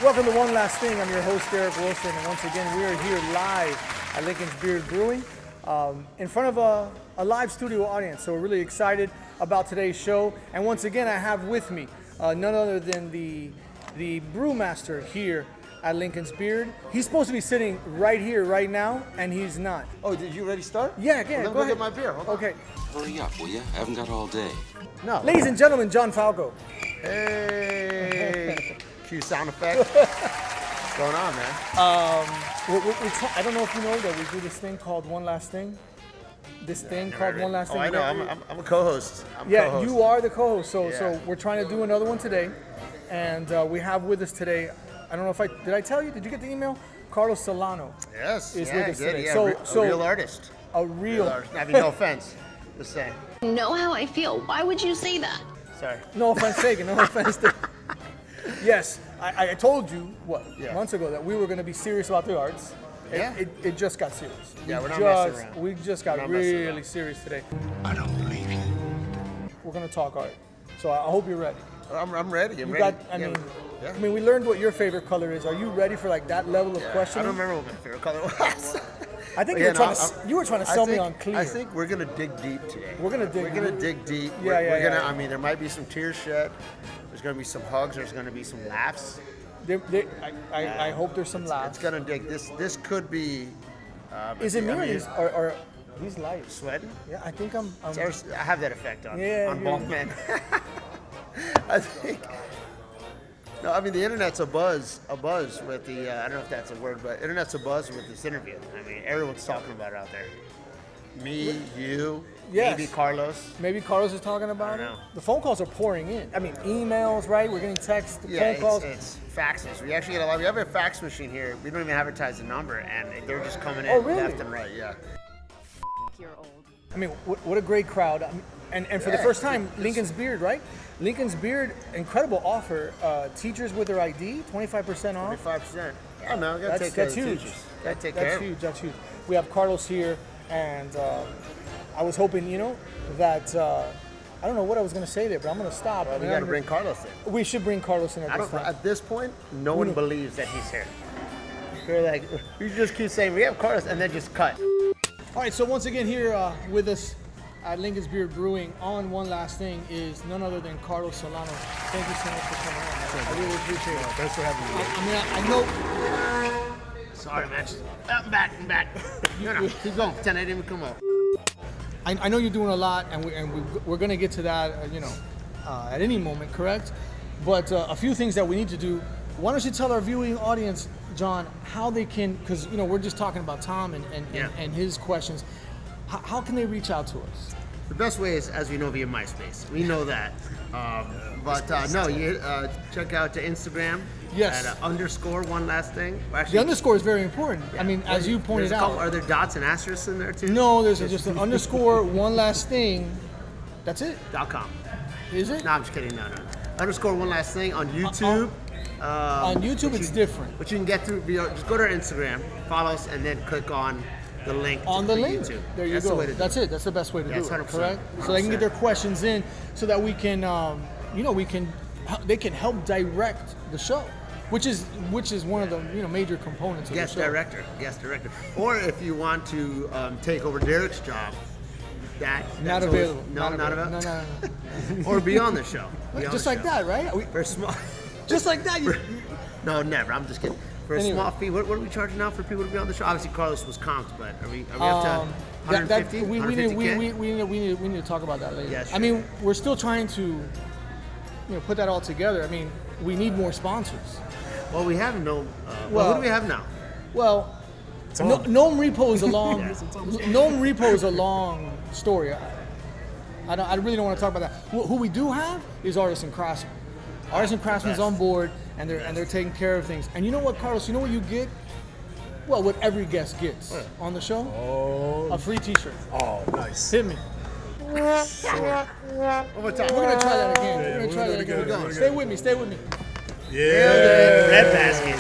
Welcome to One Last Thing. I'm your host, Eric Wilson, and once again, we are here live at Lincoln's Beard Brewing in front of a live studio audience. So we're really excited about today's show. And once again, I have with me none other than the brewmaster here at Lincoln's Beard. He's supposed to be sitting right here, right now, and he's not. Oh, did you already start? Yeah, Well, go ahead. get my beer. Hold on. Okay. Hurry up, will you? I haven't got all day. No. Ladies and gentlemen, John Falco. Hey. Cue sound effect. What's going on, man? I don't know if you know that we do this thing called One Last Thing. This thing called One Last Thing. I know. I'm a co-host. Yeah, you are the co-host. So Yeah. we're trying to do another one today, and we have with us today. I don't know if did I tell you? Did you get the email? Carlos Solano. Yes. Is yeah, with us today. Yeah, So a real artist. A real artist. I mean, no offense. Just saying. Know how I feel. Why would you say that? Sorry. No offense taken. No offense taken. Yes, I told you months ago that we were going to be serious about the arts. Yeah. It just got serious. Yeah, we're not messing around. We just got really serious today. I don't believe you. We're going to talk art. So I hope you're ready. I'm ready. You ready. got. Yeah. I mean, we learned what your favorite color is. Are you ready for like that level of I questioning? don't remember what my favorite color was. I think But you were trying to sell me on clear. I think we're gonna dig deep today. We're gonna dig deep. Yeah, we're gonna. yeah. I mean, there might be some tears shed. There's gonna be some hugs. There's gonna be some laughs. I hope there's some laughs. It's gonna dig. This could be. Is it me or mean, are these lights? sweating? Yeah, I think I'm I have that effect on Yeah, both men. I think. No, I mean the internet's a buzz with the. I don't know if that's a word, but internet's a buzz with this interview. I mean, everyone's talking about it out there. Me, you, Yes. maybe Carlos. Maybe Carlos is talking about I it. don't know. The phone calls are pouring in. I mean, emails, right? We're getting texts, Yeah, phone calls. it's faxes. We actually get a lot. We have a fax machine here. We don't even advertise the number, and they're just coming in Oh, really? left and right. Yeah. You're old. I mean, what a great crowd. I mean, and for the Yeah, first time, Lincoln's Beard, right? Lincoln's Beard, incredible offer. Teachers with their ID, 25% off. 25%. Yeah, man. We gotta take care That's of the huge. teachers. Gotta take care That's of them. huge. That's huge. We have Carlos here, and I was hoping, that I don't know what I was going to say there, but I'm going to stop. We gotta bring Carlos in. We should bring Carlos in I at this don't. time. At this point, no one believes that he's here. They're like, you just keep saying we have Carlos, and then just cut. All right, so once again here with us at Lincoln's Beard Brewing on One Last Thing is none other than Carlos Solano. Thank you so much for coming on, man. I really appreciate it. Thanks for having me. I mean, I know. Sorry, man. I'm back. Keep going. Pretend I didn't even come up. I know you're doing a lot, and we're going to get to that, at any moment, correct? But a few things that we need to do. Why don't you tell our viewing audience, John, how they can, because we're just talking about Tom and his questions. How can they reach out to us? The best way is, as we know, via MySpace. We know that. Check out the Instagram. Yes. At _one last thing. Actually, The underscore is very important. I mean, as you pointed out. Are there dots and asterisks in there too? No, there's just an underscore, one last thing. That's it. .com. Is it? No, I'm just kidding. No. _one last thing on YouTube. On YouTube, it's different. But you can get through. Just go to our Instagram, follow us, and then click on the link. On the for link. YouTube. There you That's go. The way to do That's it. it. That's the best way to That's do it. 100%. Correct. So they can get their questions in, so that we can, they can help direct the show, which is one of the major components of Guest the show. director. Or if you want to take over Derek's job, that's Not always- available. No, not available. No. Or be on the show. Be on Just the like show. that, right? For a small. Just like that. No, never. I'm just kidding. For a Anyway. small fee, what are we charging now for people to be on the show? Obviously, Carlos was comped, but are we up to 150? we need to talk about that later. Yeah, sure. I mean, we're still trying to put that all together. I mean, we need more sponsors. Well, we have no. Well- What do we have now? Well, Gnome Repo is a long Gnome Repo is a long story. I really don't want to talk about that. Who we do have is Artists and Craftsmen. Artists and Craftsmen's on board, and they're taking care of things. And you know what, Carlos? You know what you get? Well, what every guest gets on the show? Oh, A free T-shirt. oh, nice. Hit me. One more time. We're gonna try that again. We're gonna try that again. we're gonna Stay with me. Stay with me. Yeah. Red basket.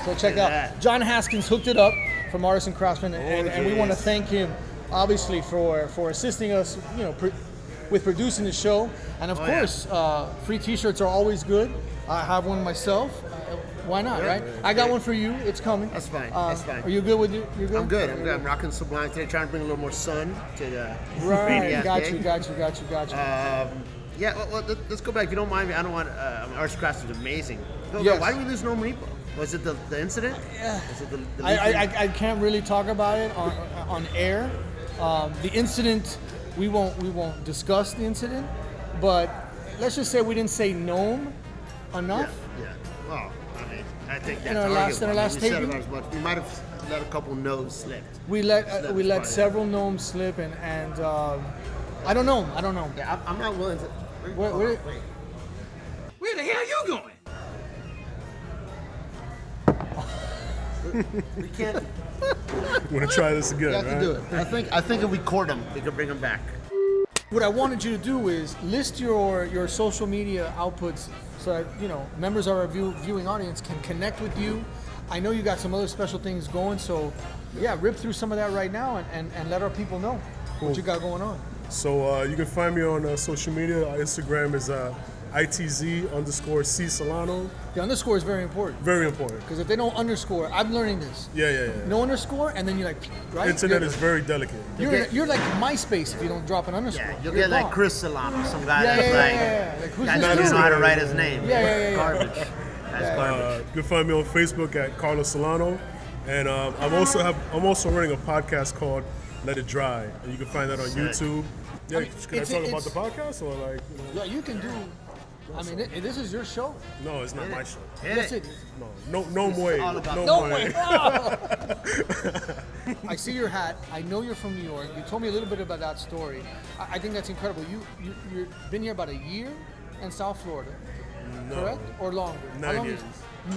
So check out. John Haskins hooked it up from Artists and Craftsmen, and we want to thank him, obviously, for assisting us, with producing the show. And of course, free T-shirts are always good. I have one myself. Why not, right? I got one for you. It's coming. That's fine. That's fine. Are you good with it? You're good? I'm good. I'm rocking Sublime today, trying to bring a little more sun to the Right. rainy ass Got day. you. Yeah, well, let's go back. If you don't mind me, I don't want. Arts is amazing. Yes. Why did we lose Gnome Repo? Was it the incident? Yeah. Was it the I can't really talk about it on air. The incident, we won't discuss the incident, but let's just say we didn't say gnome enough. Yeah. Well, I mean, I think that's In our last arguable. taping? We said about as much. We might have let a couple no's slip. We let several gnomes slip, and I don't know. Yeah, I'm not willing to. Wait. Where the hell you going? We can't. Want to try this again, We have right? to do it. I think if we court them, we can bring them back. What I wanted you to do is list your social media outputs so that members of our viewing audience can connect with you. I know you got some other special things going, so yeah, rip through some of that right now and let our people know what you got going on. So you can find me on social media. Our Instagram is ITZ_C Solano. The underscore is very important Very important. because if they don't underscore, I'm learning this. Yeah. No underscore, and then you're like, right? Internet You're- is very delicate. You're like MySpace if you don't drop an underscore. Yeah, you'll You're get like gone. Chris Solano, some guy Yeah, that's yeah, like, yeah. Like, who's that this doesn't dude? know how to write his name. Yeah. Garbage. That's garbage. You can find me on Facebook at Carlos Solano, and I'm also running a podcast called Let It Dry, and you can find that on YouTube. Yeah, mean, can I it's- talk about it's- the podcast or like? Yeah, you can do. I mean, this is your show. No, it's not my show. Hit Yes, it. it is. No way. all about- No way. I see your hat. I know you're from New York. You told me a little bit about that story. I think that's incredible. You've been here about a year in South Florida, correct? Or longer? How 9 long years.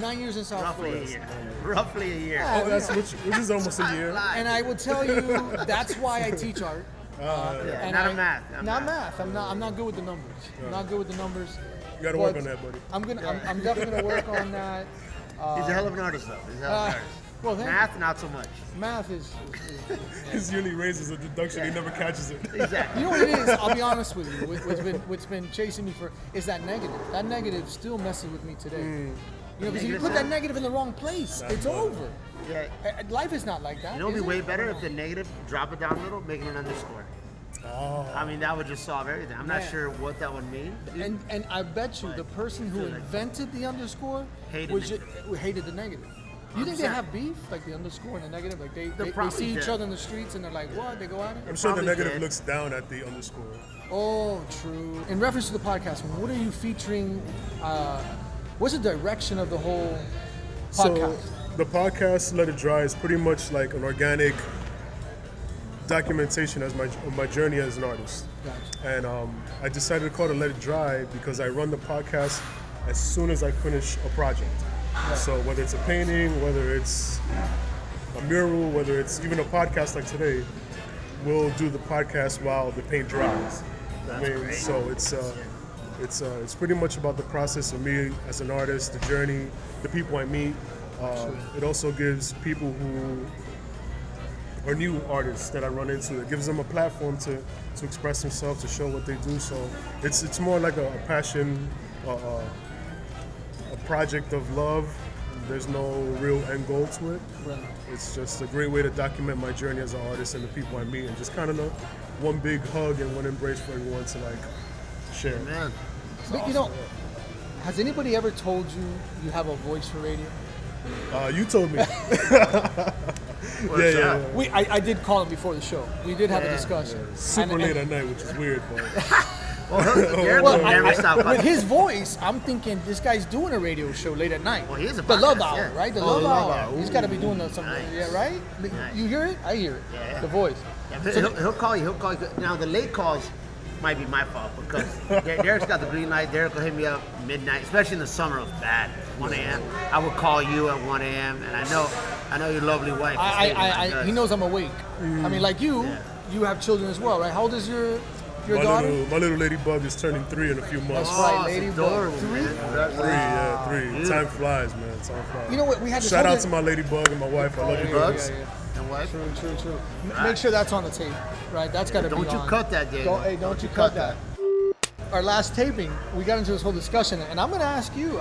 9 years in South Roughly a Florida. year. Roughly a year. Yeah. Oh, which is almost a year. And I will tell you, that's why I teach art. And not a math. Not math. I'm not good with the numbers. I'm not good with the numbers. You gotta work But on that, buddy. I'm definitely gonna work on that. He's a hell of an artist, though. He's a hell of an artist. Well, thank Math, not so much. Math is His yearly raises a deduction. He never catches it. Exactly. you know what it is. I'll be honest with you. What's been chasing me is that negative. That negative still messes with me today. Because if you Negative put that sound? negative in the wrong place, it's over. Yeah. Life is not like that. You know, it'd is be way it? better if the negative, drop it down a little, make it an underscore. Oh. I mean, that would just solve everything. I'm not Man. sure what that would mean. And I bet you the person who invented the underscore Hated hated the negative. You think they have beef, like the underscore and the negative? Like they probably see each did. other in the streets and they're like, what? They go at I'm it? sure the Probably negative did. looks down at the underscore. Oh, true. In reference to the podcast, what are you featuring? What's the direction of the whole podcast? So the podcast Let It Dry is pretty much like an organic documentation of my journey as an artist. Gotcha. And I decided to call it Let It Dry because I run the podcast as soon as I finish a project. So whether it's a painting, whether it's a mural, whether it's even a podcast like today, we'll do the podcast while the paint dries. Great. So it's pretty much about the process of me as an artist, the journey, the people I meet. It also gives people who are new artists that I run into. It gives them a platform to express themselves, to show what they do. So it's more like a passion, a project of love. There's no real end goal to it. Right. It's just a great way to document my journey as an artist and the people I meet, and just kind of one big hug and one embrace for everyone to like share. Man. But you know, has anybody ever told you you have a voice for radio? You told me. What's yeah. that? I did call him before the show. We did have a discussion. Super And- late at night, which is weird, but Well, Derek Well, will never stop with talking. his voice, I'm thinking this guy's doing a radio show late at night. Well, he is a the Love podcast, Hour, yeah. right? The Oh, Love the Love Hour. Hour. He's got to be doing something. Nice. Yeah, right? Nice. You hear it? I hear it. Yeah. The voice. Yeah, but he'll call you. He'll call you. Now the late calls might be my fault because Derek's got the green light. Derek will hit me up midnight, especially in the summer. It was bad. 1 a.m. I would call you at 1 a.m. and I know your lovely wife. He knows I'm awake. I mean, like you, Yeah. you have children as well, right? How old is your my daughter? little ladybug is turning 3 in a few months. That's right, Oh, it's Ladybug. adorable, 3? man. That's 3, yeah, 3. Beautiful. Time flies, man. Time flies. You know what? We had this Shout whole out to my ladybug and my wife. I love you, Bugs. guys. yeah. And wife. True. Make sure that's on the tape, right? That's got to be on. Don't you cut that, Diego. Don't you cut that. Our last taping, we got into this whole discussion, and I'm going to ask you,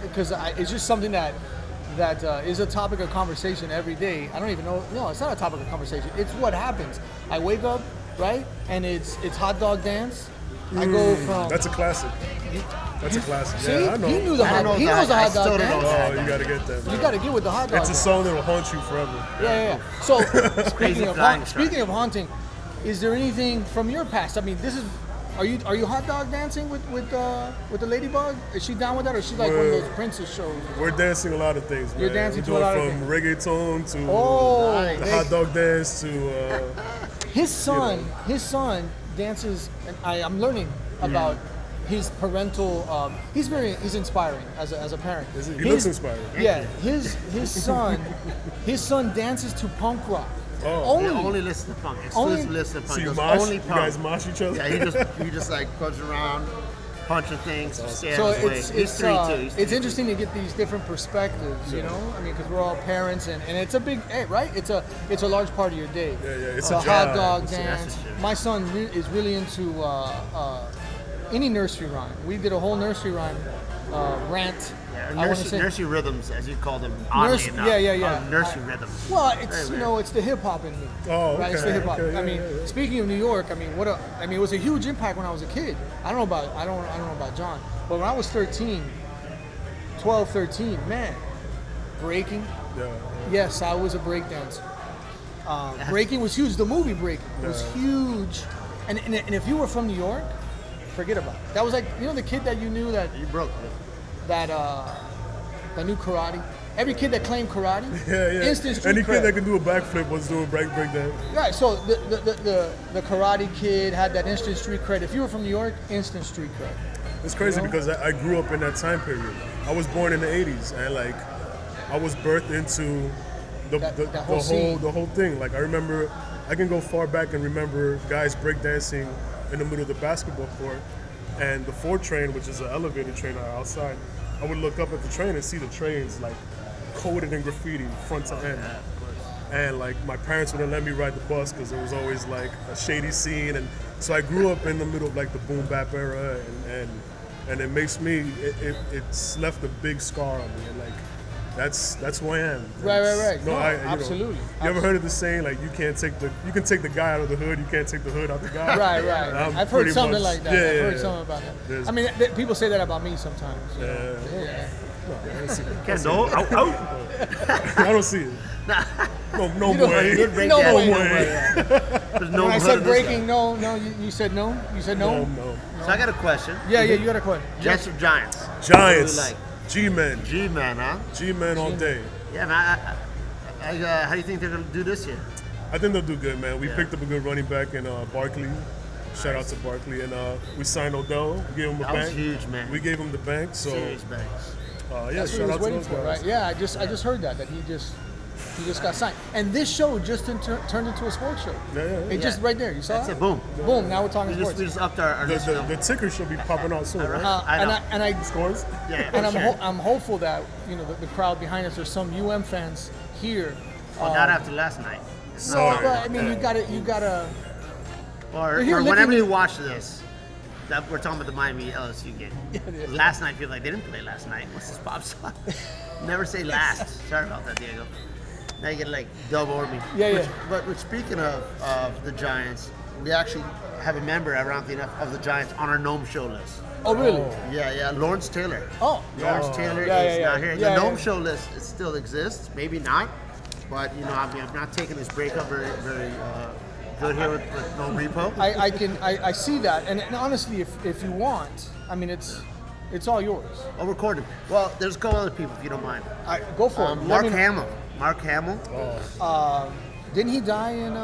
because it's just something that is a topic of conversation every day. I don't even know. No, it's not a topic of conversation. It's what happens. I wake up, right, and it's hot dog dance. I go from. That's a classic. That's a classic. See, Yeah, I know. he knew the hot. He knows the hot dog dance. Oh, you gotta get that. You got to get with the hot dog. It's a song that'll haunt you forever. Yeah. So speaking of flying speaking of haunting, is there anything from your past? I mean, this is. Are you hot dog dancing with the ladybug? Is she down with that, or is she like one of those princess shows? We're dancing a lot of things, man. You're dancing We're to a lot of doing from reggaeton to the nice. hot dog dance to. His son dances, and I'm learning about his parental. He's inspiring as a parent. He looks inspiring. Yeah, his son dances to punk rock. Oh. Only listen to punk. Exclusive listen to punk. So you Goes mosh? only You punk. guys mosh each other? Yeah, he just like goes around punching things. Stay So out of his way. He's 3 too. He's it's 3 interesting to get these different perspectives, you know. I mean, because we're all parents, and it's a big, right? It's a large part of your day. Yeah, it's So a hot job. dog That's dance. the shit. My son is really into any nursery rhyme. We did a whole nursery rhyme rant. I want to say. Nursery rhythms, as you call them. Oddly enough. Yeah. Nursery rhythms. Well, it's it's the hip hop in me. Oh, right? It's the okay, hip hop. okay, I mean, yeah. speaking of New York, I mean, it was a huge impact when I was a kid. I don't know about John, but when I was 13, man, breaking. Yeah. Yes, I was a break dancer. Breaking was huge. The movie Breaking was huge, and if you were from New York, forget about it. That was like the kid that you knew that You broke. that knew karate. Every kid that claimed karate, Yeah. instant street Any cred. kid that can do a backflip was doing break dance. Right, so the karate kid had that instant street cred. If you were from New York, instant street cred. It's crazy because I grew up in that time period. I was born in the 80s, and like I was birthed into the whole thing. Like I remember, I can go far back and remember guys breakdancing in the middle of the basketball court, and the 4 train, which is an elevator train outside. I would look up at the train and see the trains like coated in graffiti front to end. And like my parents wouldn't let me ride the bus because it was always like a shady scene, and so I grew up in the middle of like the boom bap era, and it makes me it's left a big scar on me, and like that's who I am. Right. No, absolutely. You ever heard of the saying like you can take the guy out of the hood, you can't take the hood out the guy? Right. I've heard pretty something much- like that. yeah, I've heard yeah. something about that. There's- I mean, people say that about me sometimes. You know? Yeah. I don't see it. Kendall, out. I don't see it. No You know, way. He did break no dance. way. There's no When I hood said in this breaking, no, you said no. You said no. No. guy. So I got a question. Yeah, you got a question. Jets or Giants? Giants. What do G-men. G-man, huh? G-men all day. Yeah, man. How do you think they're gonna do this year? I think they'll do good, man. We Yeah. picked up a good running back in Barkley. Shout out to Barkley. And we signed Odell. We gave him a That was bank. huge, man. We gave him the bank. So, Serious banks. yeah, That's what shout he was out to waiting those for, guys. right? Yeah, I just heard that he just got signed, and this show just turned into a sports show. Yeah. It just right there. You saw That's it? it. Boom. Boom. Now we're talking We sports. just upped our next film. The ticker should be popping out soon, right? I know. And I Scores? Yeah, and for sure. I'm hopeful that the crowd behind us. There's some fans here. Well, not after last night. No, but I mean, you gotta. Or They're here whenever licking- you watch this, that we're talking about the Miami LSU game. Last night, people like they didn't play last night. What's this pop song? Never say last. Sorry about that, Diego. Now you get like double or me. Yeah. But speaking of the Giants, we actually have a member, ironically enough, of the Giants on our Gnome Show list. Oh, really? Yeah, Lawrence Taylor. Oh. Lawrence Taylor Yeah, is yeah, not here. yeah, The Gnome yeah. Show list it still exists, maybe not, but I'm not taking this breakup very good here with Gnome Repo. I see that, and honestly, if you want, I mean, it's all yours. I'll record it. Well, there's a couple other people if you don't mind. Go for it. Mark Hamill. Mark Hamill. Didn't he die in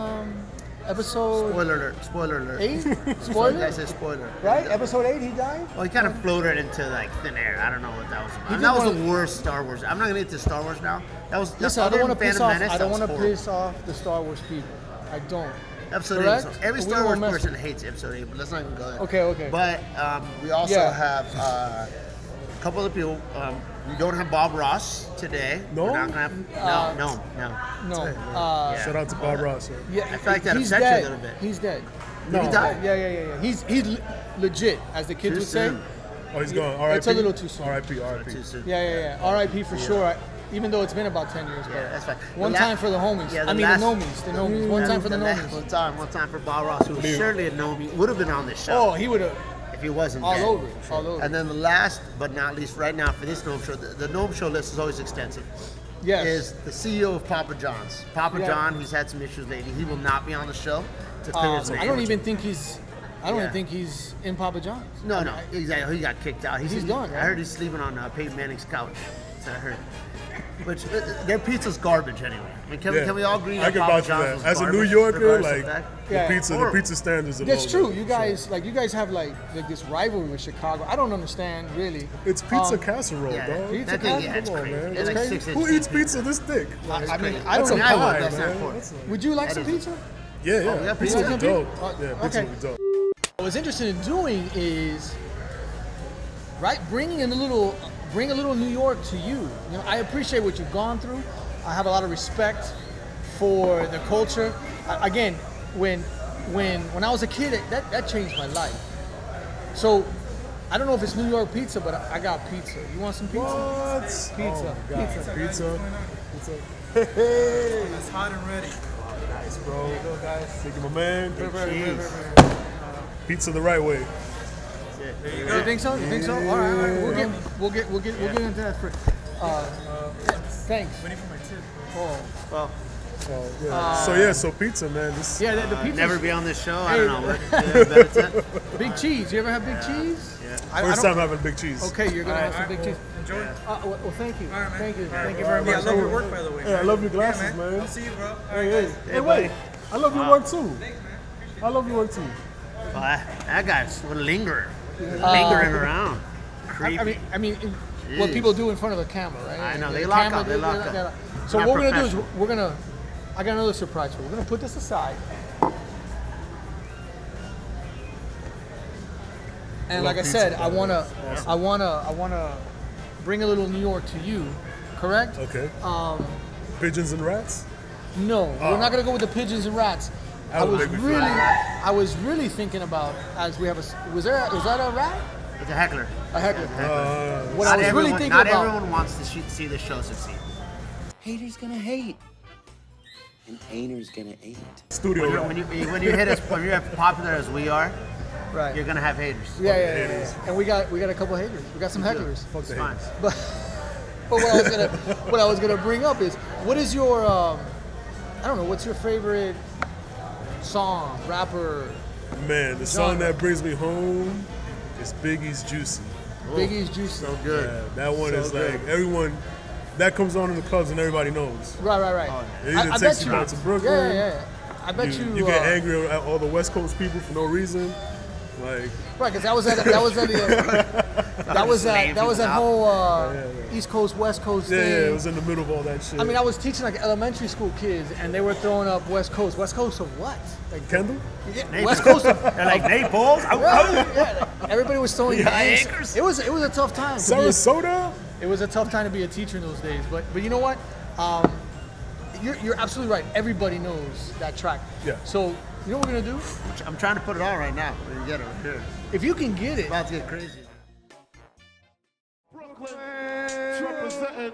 episode Spoiler alert. 8? I Spoiler? said spoiler. Right? Episode 8, he died? Well, he kind of floated into like thin air. I don't know what that was about. He And that did was one the worst Star Wars. I'm not gonna get to Star Wars now. That was Listen, I other don't want to than piss Phantom off. Menace, I don't that was want to horrible. piss off the Star Wars people. I don't. Episode Correct? 8. Every We Star don't Wars mess person with- hates Episode 8, but let's not even go there. Okay. But we also Yeah. have couple other people. We don't have Bob Ross today. No? We're not gonna have, no. No. Shout out to Bob Ross. Yeah. Yeah, I feel like that he's upset you a dead. little bit. He's dead. Did he die? Yeah. He's legit, as the kids Too would say. soon. Oh, he's gone. R.I.P. It's a little too soon. R.I.P. R.I.P. Too soon. Yeah. R.I.P. for sure. Even though it's been about 10 years. Yeah, that's fine. One The time for the homies. Yeah, I mean, the Gnomies. One time for the Gnomies. One time for Bob Ross, who was surely a Gnome, would have been on this show. Oh, he would have. If he wasn't All dead. over. All over. And then the last but not least, right now for this Gnome Show, the Gnome Show list is always extensive. Yes. Is the CEO of Papa John's. Papa Yeah. John, he's had some issues lately. He will not be on the show to clear his name. I don't even think he's. I don't Yeah. even think he's in Papa John's. No, exactly. He got kicked out. He's gone, I right? heard he's sleeping on Peyton Manning's couch. That's what I heard. Which their pizza's garbage anyway. I mean, can we all agree I that can Papa vouch for John's that. was As a New garbage, Yorker, regardless of like that? Yeah. the pizza standards are That's low. true. You guys have like this rivalry with Chicago. I don't understand really. It's pizza casserole, Yeah, dog. Pizza that thing, casserole? yeah, it's Come on, crazy. man. It's It's like crazy. 6 Who eats pizza this thick? Like, I mean, I I don't would. know. That's not man. important. That's Would you like That some is- pizza? Yeah, we got pizza pizza? would be dope. Oh, Yeah, pizza okay. would be dope. What I was interested in doing is, right, bring a little New York to you. You know, I appreciate what you've gone through. I have a lot of respect for the culture. Again, when I was a kid, that changed my life. So, I don't know if it's New York pizza, but I got pizza. You want some pizza? What? Pizza. Oh, God. Pizza. Hey, It's hot and ready. nice, bro. There you go, guys. Thank you, my man. Cheese. Pizza the right way. There you You go. think so? You think so? All right. We'll get into that for. Thanks. Waiting for my tip. Oh. Well, Oh, so pizza, man. This, Yeah, the pizza. never be on this show. I Hey. don't know. What, better tip? Big cheese. You ever have big cheese? Yeah. I first don't- time having big cheese. Okay, you're gonna have some big cheese. Enjoy. Well, thank you. All right, man. Thank you. All right, Thank you bro. very Yeah, I much. love your work, by the way. Hey, I love your glasses, man. I'll see you, bro. All Hey, right, hey, guys. hey, wait. I love your work too. I love your work too. Well, that guy's a lingerer. Lingering around. Creepy. I mean, what Jeez. people do in front of a camera, right? I know, The they lock camera, up, they lock up. So Not what we're gonna do is professional. I got another surprise for you. We're gonna put this aside. And like I pizza, said, I man. wanna bring a little New York to you, correct? Okay. Pigeons and rats? No, we're not gonna go with the pigeons and rats. That would make me feel I was really thinking about, as we have was that a rat? It's a heckler. A heckler. What Not I was really everyone, thinking not about. everyone wants to see the show succeed. Haters gonna hate. And haters gonna hate. Studio rat. When you hit us, when you're as popular as we are, Right. you're gonna have haters. Yeah. And we got a couple haters. We got some hecklers. Fuck the It's fine. haters. But what I was gonna bring up is, what is your I don't know, what's your favorite song, rapper? Man, the song Genre. that brings me home is Biggie's Juicy. Biggie's Juicy. So good. Yeah, that one So is good. like everyone. That comes on in the clubs and everybody knows. Right. It either takes you out to Brooklyn. Yeah. I bet you. You get angry at all the West Coast people for no reason. Like, Right, because that was that whole East Coast West Coast yeah, thing. it was in the middle of all that shit. I mean, I was teaching like elementary school kids, and they were throwing up West Coast. West Coast of what? Like Kendall? West Coast of. They're like Naples. Yeah, everybody was throwing gangs. acres. It was a tough time. to be a- Sarasota? It was a tough time to be a teacher in those days. But you know what? You're absolutely right. Everybody knows that track. Yeah. So you know what we're gonna do? I'm trying to put it on right now. We can get it right here. If you can get it, About to get crazy. Brooklyn, representing.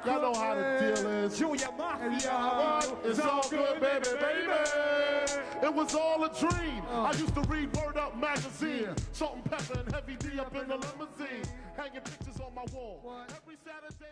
Y'all know how the deal is. Junior Mafia. It's all good, baby. It was all a dream. I used to read Word Up magazine. Salt and pepper and heavy D up in the limousine. Hanging pictures on my wall. Every Saturday.